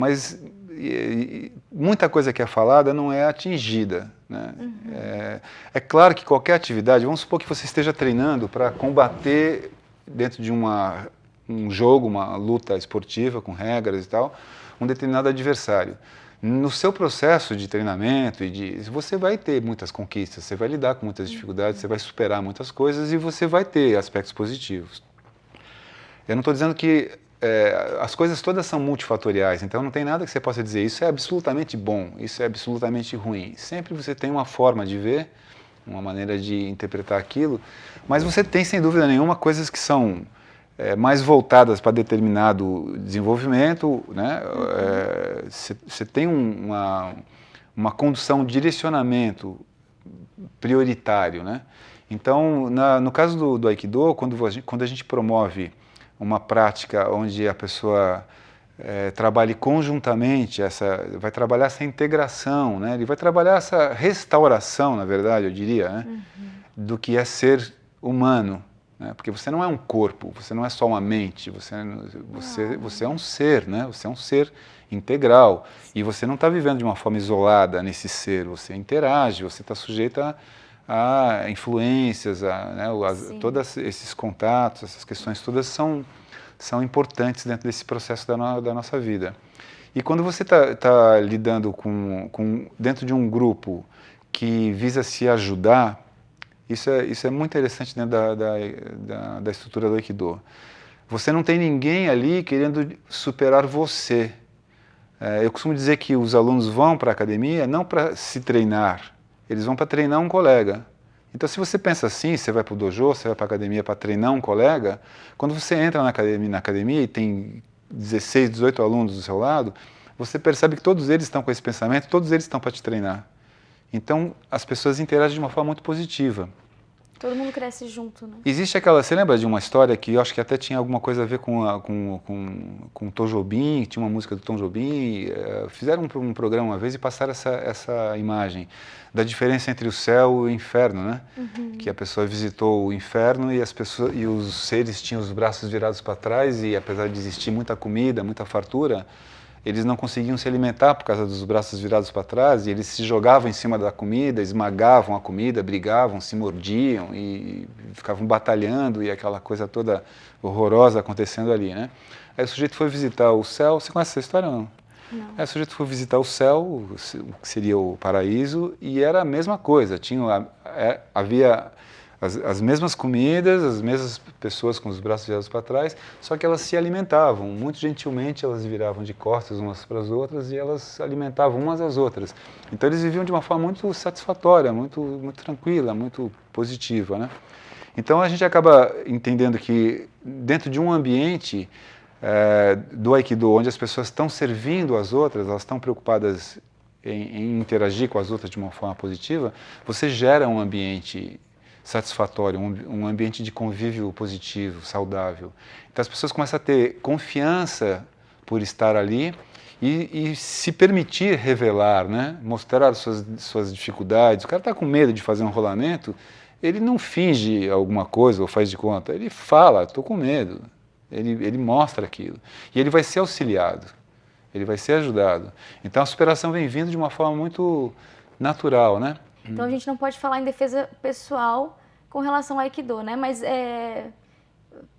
mas muita coisa que é falada não é atingida, né? É claro que qualquer atividade, vamos supor que você esteja treinando para combater dentro de um jogo, uma luta esportiva com regras e tal, um determinado adversário. No seu processo de treinamento, você vai ter muitas conquistas, você vai lidar com muitas dificuldades, você vai superar muitas coisas e você vai ter aspectos positivos. Eu não estou dizendo que as coisas todas são multifatoriais, então não tem nada que você possa dizer isso é absolutamente bom, isso é absolutamente ruim. Sempre você tem uma forma de ver, uma maneira de interpretar aquilo, mas você tem, sem dúvida nenhuma, coisas que são mais voltadas para determinado desenvolvimento, né? Você tem uma condução, um direcionamento prioritário, né? Então, no caso do Aikido, quando a gente promove uma prática onde a pessoa trabalhe conjuntamente, vai trabalhar essa integração, né? Ele vai trabalhar essa restauração, na verdade, eu diria, né? Do que é ser humano, né? Porque você não é um corpo, você não é só uma mente, você é um ser, né? Você é um ser integral e você não está vivendo de uma forma isolada nesse ser, você interage, você está sujeito a influências, né? Todos esses contatos, essas questões todas são importantes dentro desse processo da nossa vida. E quando você está lidando dentro de um grupo que visa se ajudar, isso é muito interessante dentro da estrutura do Aikido. Você não tem ninguém ali querendo superar você. Eu costumo dizer que os alunos vão para a academia não para se treinar, eles vão para treinar um colega. Então, se você pensa assim, você vai para o dojo, você vai para a academia para treinar um colega, quando você entra na academia e tem 16, 18 alunos do seu lado, você percebe que todos eles estão com esse pensamento, todos eles estão para te treinar. Então, as pessoas interagem de uma forma muito positiva. Todo mundo cresce junto, né? Existe aquela... Você lembra de uma história que eu acho que até tinha alguma coisa a ver com o Tom Jobim, tinha uma música do Tom Jobim, fizeram um programa uma vez e passaram essa imagem da diferença entre o céu e o inferno, né? Que a pessoa visitou o inferno e os seres tinham os braços virados para trás e apesar de existir muita comida, muita fartura, eles não conseguiam se alimentar por causa dos braços virados para trás e eles se jogavam em cima da comida, esmagavam a comida, brigavam, se mordiam e ficavam batalhando e aquela coisa toda horrorosa acontecendo ali, né? Aí o sujeito foi visitar o céu. Você conhece essa história ou não? Não. Aí o sujeito foi visitar o céu, o que seria o paraíso, e era a mesma coisa. Havia as mesmas comidas, as mesmas pessoas com os braços virados para trás, só que elas se alimentavam. Muito gentilmente elas viravam de costas umas para as outras e elas alimentavam umas às outras. Então eles viviam de uma forma muito satisfatória, muito tranquila, muito positiva, né? Então a gente acaba entendendo que dentro de um ambiente do Aikido, onde as pessoas estão servindo as outras, elas estão preocupadas em interagir com as outras de uma forma positiva, você gera um ambiente satisfatório, um ambiente de convívio positivo, saudável. Então as pessoas começam a ter confiança por estar ali e se permitir revelar, né? Mostrar suas dificuldades. O cara está com medo de fazer um rolamento, ele não finge alguma coisa ou faz de conta, ele fala, estou com medo. Ele mostra aquilo. E ele vai ser auxiliado, ele vai ser ajudado. Então a superação vem vindo de uma forma muito natural, né? Então a gente não pode falar em defesa pessoal com relação ao Aikido, né? Mas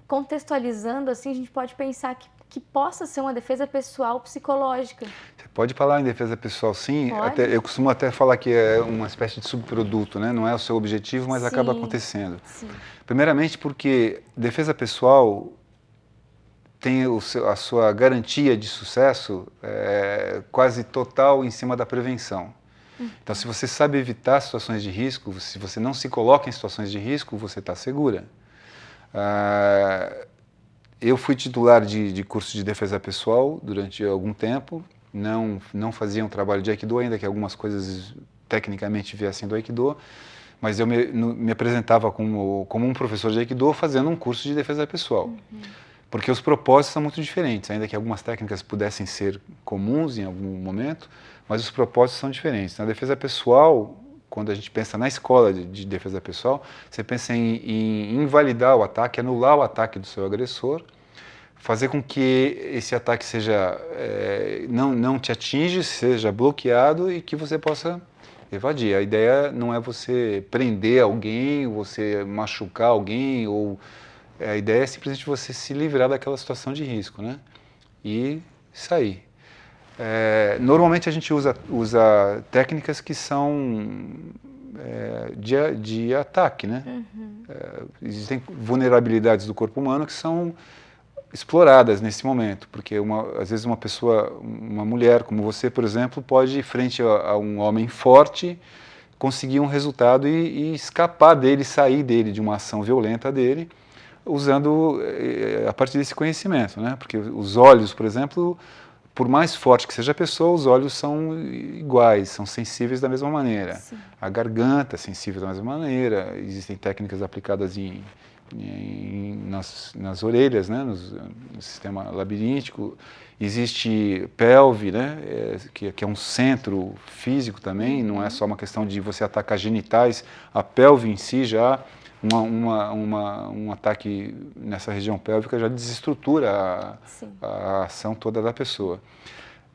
contextualizando assim, a gente pode pensar que possa ser uma defesa pessoal psicológica. Você pode falar em defesa pessoal, sim. Pode? Eu costumo até falar que é uma espécie de subproduto, né? Não é o seu objetivo, mas acaba acontecendo. Sim. Primeiramente porque defesa pessoal tem a sua garantia de sucesso quase total em cima da prevenção. Então, se você sabe evitar situações de risco, se você não se coloca em situações de risco, você está segura. Eu fui titular de curso de defesa pessoal durante algum tempo, não fazia um trabalho de Aikido, ainda que algumas coisas tecnicamente viessem do Aikido, mas eu me apresentava como um professor de Aikido fazendo um curso de defesa pessoal. Porque os propósitos são muito diferentes, ainda que algumas técnicas pudessem ser comuns em algum momento, mas os propósitos são diferentes. Na defesa pessoal, quando a gente pensa na escola de defesa pessoal, você pensa em invalidar o ataque, anular o ataque do seu agressor, fazer com que esse ataque seja não te atinja, seja bloqueado e que você possa evadir. A ideia não é você prender alguém, você machucar alguém, a ideia é simplesmente você se livrar daquela situação de risco, né? E sair. Normalmente a gente usa técnicas que são de ataque, né? Existem vulnerabilidades do corpo humano que são exploradas nesse momento, porque às vezes uma mulher como você, por exemplo, pode, frente a um homem forte, conseguir um resultado e escapar dele, sair dele, de uma ação violenta dele, usando a partir desse conhecimento, né? Porque os olhos, por exemplo, por mais forte que seja a pessoa, os olhos são iguais, são sensíveis da mesma maneira. Sim. A garganta é sensível da mesma maneira, existem técnicas aplicadas nas orelhas, né, no sistema labiríntico. Existe pelve, né, que é um centro físico também, não é só uma questão de você atacar genitais, a pelve em si já, um ataque nessa região pélvica já desestrutura a ação toda da pessoa.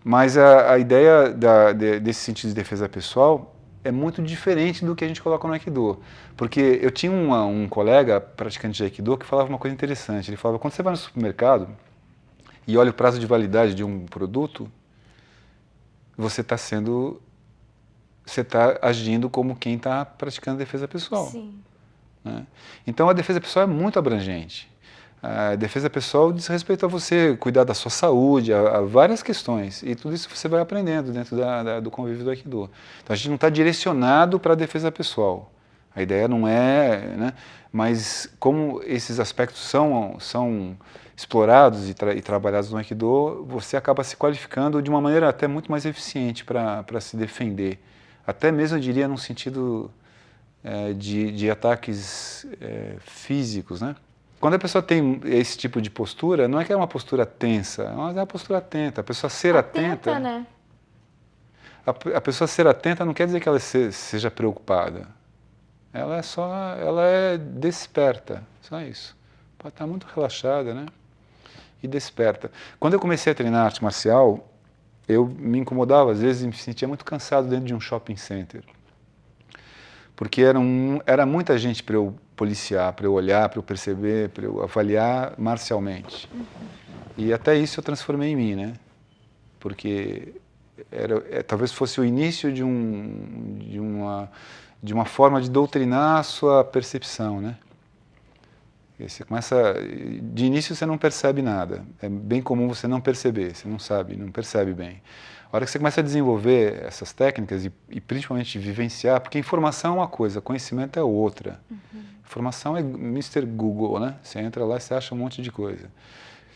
Mas a ideia desse sentido de defesa pessoal é muito diferente do que a gente coloca no Aikido. Porque eu tinha um colega, praticante de Aikido, que falava uma coisa interessante. Ele falava, quando você vai no supermercado e olha o prazo de validade de um produto, você está agindo como quem está praticando defesa pessoal. Sim. Né? Então a defesa pessoal é muito abrangente. A defesa pessoal diz respeito a você cuidar da sua saúde, a várias questões. E tudo isso você vai aprendendo dentro do convívio do Aikido. Então a gente não está direcionado para a defesa pessoal. A ideia não é... Né? Mas como esses aspectos são explorados e trabalhados no Aikido, você acaba se qualificando de uma maneira até muito mais eficiente para se defender. Até mesmo, eu diria, num sentido de ataques físicos, né? Quando a pessoa tem esse tipo de postura, não é que é uma postura tensa, mas é uma postura atenta. A pessoa ser atenta, né? A pessoa ser atenta não quer dizer que ela seja preocupada. Ela é desperta, só isso. Pode estar muito relaxada, né? E desperta. Quando eu comecei a treinar arte marcial, eu me incomodava, às vezes me sentia muito cansado dentro de um shopping center. Porque era muita gente para eu policiar, para eu olhar, para eu perceber, para eu avaliar marcialmente. E até isso eu transformei em mim, né? Porque talvez fosse o início de uma forma de doutrinar a sua percepção, né? E você de início você não percebe nada. É bem comum você não perceber, você não sabe, não percebe bem. A hora que você começa a desenvolver essas técnicas e principalmente vivenciar, porque informação é uma coisa, conhecimento é outra. Informação é Mr. Google, né? Você entra lá e você acha um monte de coisa.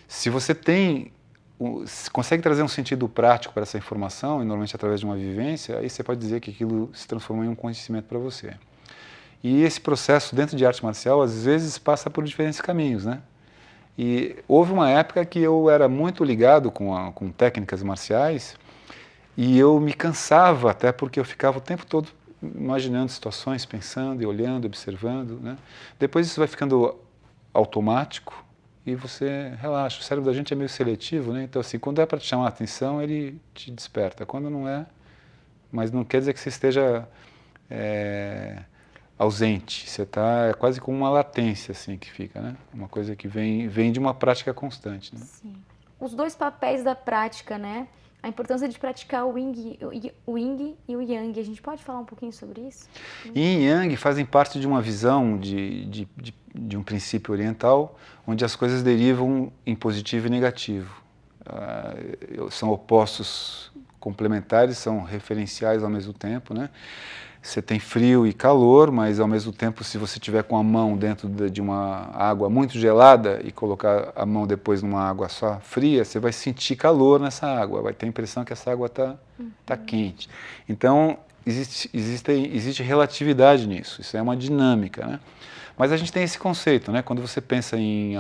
Se você consegue trazer um sentido prático para essa informação, e normalmente através de uma vivência, aí você pode dizer que aquilo se transformou em um conhecimento para você. E esse processo dentro de arte marcial, às vezes, passa por diferentes caminhos, né? E houve uma época que eu era muito ligado com técnicas marciais, e eu me cansava até porque eu ficava o tempo todo imaginando situações, pensando e olhando, observando, né? Depois isso vai ficando automático e você relaxa. O cérebro da gente é meio seletivo, né? Então, assim, quando é para te chamar a atenção, ele te desperta. Quando não é, mas não quer dizer que você esteja ausente. Você é quase como uma latência, assim, que fica, né? Uma coisa que vem de uma prática constante, né? Sim. Os dois papéis da prática, né? A importância de praticar o Yin e o Yang. A gente pode falar um pouquinho sobre isso? Yin e Yang fazem parte de uma visão de um princípio oriental, onde as coisas derivam em positivo e negativo. São opostos complementares, são referenciais ao mesmo tempo, né? Você tem frio e calor, mas ao mesmo tempo, se você tiver com a mão dentro de uma água muito gelada e colocar a mão depois numa água só fria, você vai sentir calor nessa água, vai ter a impressão que essa água tá quente. Então, existe relatividade nisso, isso é uma dinâmica, né? Mas a gente tem esse conceito, né? Quando você pensa em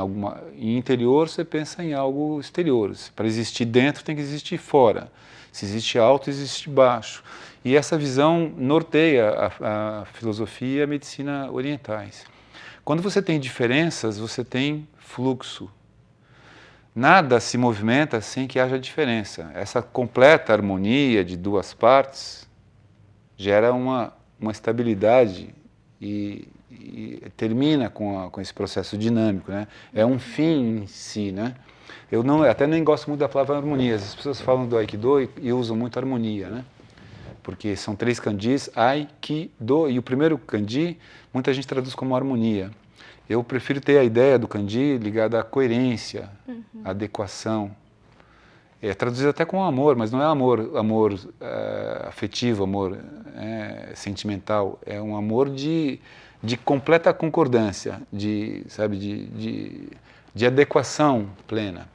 interior, você pensa em algo exterior. Para existir dentro, tem que existir fora. Se existe alto, existe baixo. E essa visão norteia a filosofia e a medicina orientais. Quando você tem diferenças, você tem fluxo. nada se movimenta sem que haja diferença. Essa completa harmonia de duas partes gera uma estabilidade e termina com esse processo dinâmico, né? É um fim em si, né? Eu até nem gosto muito da palavra harmonia. As pessoas falam do Aikido e usam muito harmonia, né? Porque são 3 kanjis, Aikido, e o primeiro kanji, muita gente traduz como harmonia. Eu prefiro ter a ideia do kanji ligada à coerência, à adequação. É traduzido até com amor, mas não é amor afetivo, amor sentimental. É um amor de completa concordância, sabe, de adequação plena.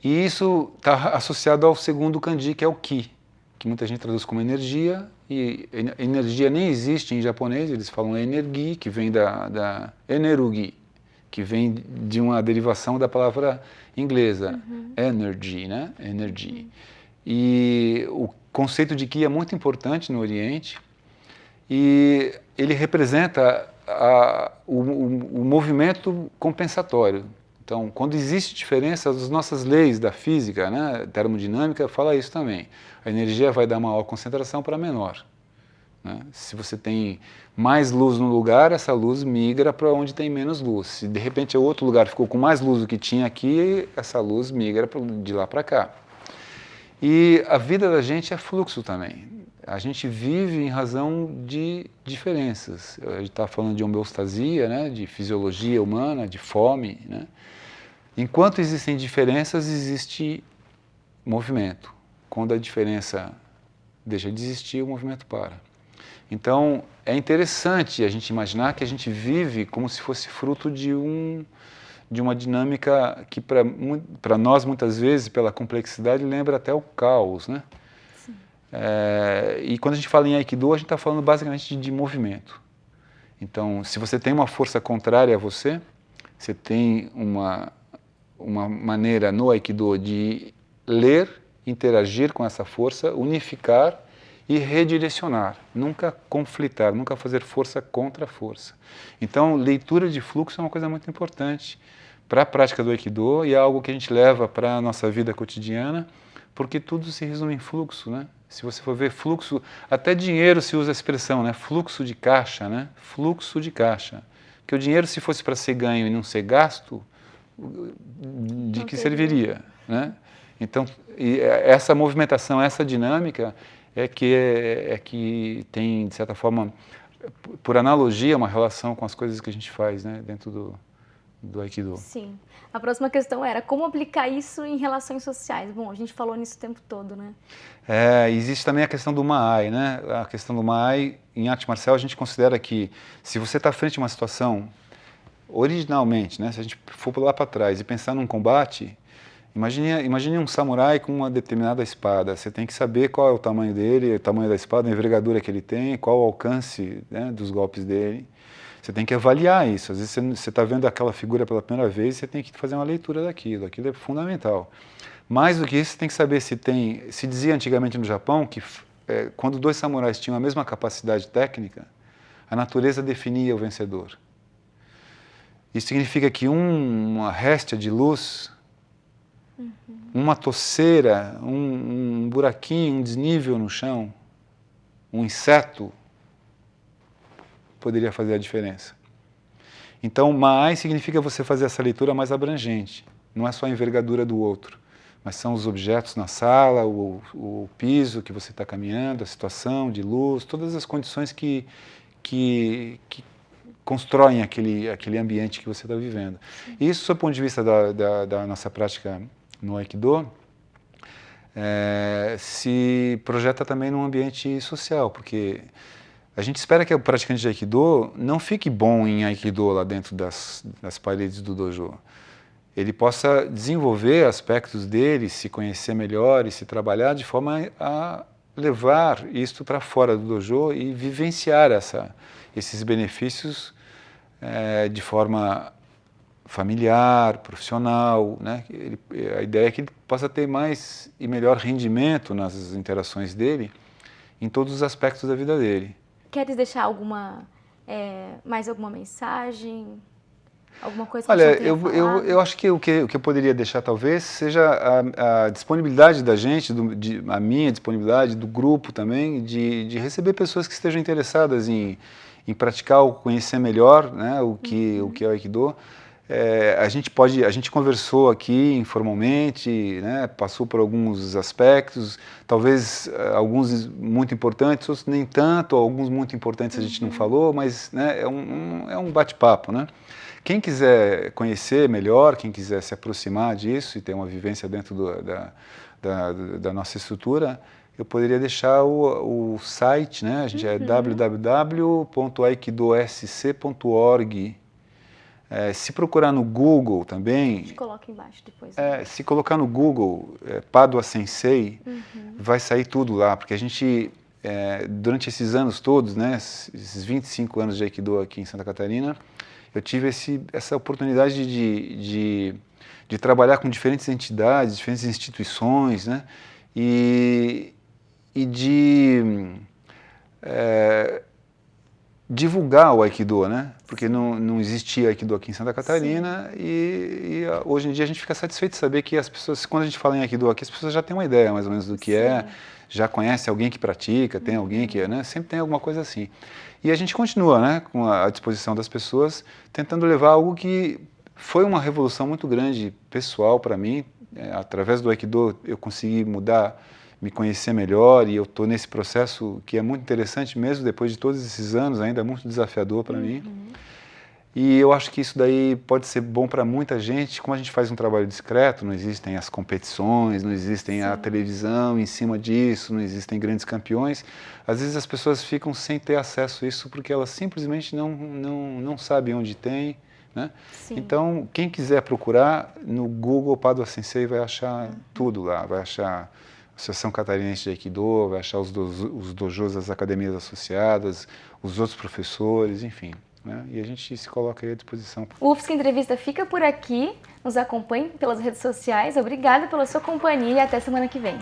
E isso está associado ao segundo kanji, que é o ki, que muita gente traduz como energia, e energia nem existe em japonês, eles falam energi, que vem da enerugi, que vem de uma derivação da palavra inglesa, energy, né? Energy. E o conceito de ki é muito importante no Oriente, e ele representa o movimento compensatório. Então, quando existe diferença, as nossas leis da física, né, termodinâmica, fala isso também. A energia vai dar maior concentração para menor. Né? Se você tem mais luz no lugar, essa luz migra para onde tem menos luz. Se de repente o outro lugar ficou com mais luz do que tinha aqui, essa luz migra de lá para cá. E a vida da gente é fluxo também. A gente vive em razão de diferenças. A gente está falando de homeostasia, né, de fisiologia humana, de fome, né? Enquanto existem diferenças, existe movimento. Quando a diferença deixa de existir, o movimento para. Então, é interessante a gente imaginar que a gente vive como se fosse fruto de uma dinâmica que, para nós, muitas vezes, pela complexidade, lembra até o caos, né? E quando a gente fala em Aikido, a gente está falando basicamente de movimento. Então, se você tem uma força contrária a você, você tem uma maneira no Aikido de ler, interagir com essa força, unificar e redirecionar, nunca conflitar, nunca fazer força contra a força. Então, leitura de fluxo é uma coisa muito importante para a prática do Aikido e é algo que a gente leva para a nossa vida cotidiana, porque tudo se resume em fluxo, né? Se você for ver fluxo, até dinheiro se usa a expressão, né? Fluxo de caixa, né? Fluxo de caixa. Porque o dinheiro, se fosse para ser ganho e não ser gasto, de que serviria, né? Então, essa movimentação, essa dinâmica é que tem, de certa forma, por analogia, uma relação com as coisas que a gente faz, né, dentro do Aikido. Sim. A próxima questão era como aplicar isso em relações sociais. Bom, a gente falou nisso o tempo todo, né? Existe também a questão do Maai, né? A questão do Maai, em arte marcial, a gente considera que se você está frente a uma situação, originalmente, né, se a gente for lá para trás e pensar num combate, imagine um samurai com uma determinada espada. Você tem que saber qual é o tamanho dele, o tamanho da espada, a envergadura que ele tem, qual o alcance, né, dos golpes dele. Você tem que avaliar isso. Às vezes você está vendo aquela figura pela primeira vez, você tem que fazer uma leitura daquilo. Aquilo é fundamental. Mais do que isso, você tem que saber se dizia antigamente no Japão que quando 2 samurais tinham a mesma capacidade técnica, a natureza definia o vencedor. Isso significa que uma réstia de luz, uma toceira, um buraquinho, um desnível no chão, um inseto, poderia fazer a diferença. Então, Maai significa você fazer essa leitura mais abrangente. Não é só a envergadura do outro, mas são os objetos na sala, o piso que você está caminhando, a situação de luz, todas as condições que constroem aquele ambiente que você está vivendo. E isso, do ponto de vista da nossa prática no Aikido, se projeta também num ambiente social, porque a gente espera que o praticante de Aikido não fique bom em Aikido lá dentro das paredes do dojo. Ele possa desenvolver aspectos dele, se conhecer melhor e se trabalhar de forma a levar isto para fora do dojo e vivenciar esses benefícios de forma familiar, profissional, né? A ideia é que ele possa ter mais e melhor rendimento nas interações dele em todos os aspectos da vida dele. Queres deixar mais alguma mensagem? Alguma coisa que Olha, você tenha falado? eu acho que o que eu poderia deixar talvez seja a disponibilidade da gente, a minha disponibilidade, do grupo também, de receber pessoas que estejam interessadas em praticar ou conhecer melhor, né, o que é o Aikido. A gente conversou aqui informalmente, né, passou por alguns aspectos, talvez alguns muito importantes, outros nem tanto, alguns muito importantes a gente não falou, mas, né, é um bate-papo, né? Quem quiser conhecer melhor, quem quiser se aproximar disso e ter uma vivência dentro da nossa estrutura, eu poderia deixar o site, né? A gente é www.aikidosc.org. Se procurar no Google A também, gente coloca embaixo depois. se colocar no Google Padua Sensei, vai sair tudo lá, porque a gente, durante esses anos todos, né, esses 25 anos de Aikido aqui em Santa Catarina, eu tive essa oportunidade de trabalhar com diferentes entidades, diferentes instituições, né, e de divulgar o Aikido, né? Porque não existia Aikido aqui em Santa Catarina e hoje em dia a gente fica satisfeito de saber que as pessoas, quando a gente fala em Aikido aqui, as pessoas já têm uma ideia mais ou menos do que já conhece alguém que pratica, tem alguém que, né? Sempre tem alguma coisa assim. E a gente continua, né, com a disposição das pessoas, tentando levar algo que foi uma revolução muito grande pessoal para mim. Através do Aikido eu consegui mudar, me conhecer melhor, e eu estou nesse processo que é muito interessante, mesmo depois de todos esses anos, ainda é muito desafiador para mim. E eu acho que isso daí pode ser bom para muita gente. Como a gente faz um trabalho discreto, não existem as competições, não existem a televisão em cima disso, não existem grandes campeões, às vezes as pessoas ficam sem ter acesso a isso porque elas simplesmente não sabem onde tem, né? Então, quem quiser procurar, no Google Padua Sensei vai achar tudo lá, vai achar Associação Catarinense de Aikido, vai achar os dojos, as academias associadas, os outros professores, enfim, né? E a gente se coloca aí à disposição. O UFSC Entrevista fica por aqui. Nos acompanhe pelas redes sociais. Obrigada pela sua companhia e até semana que vem.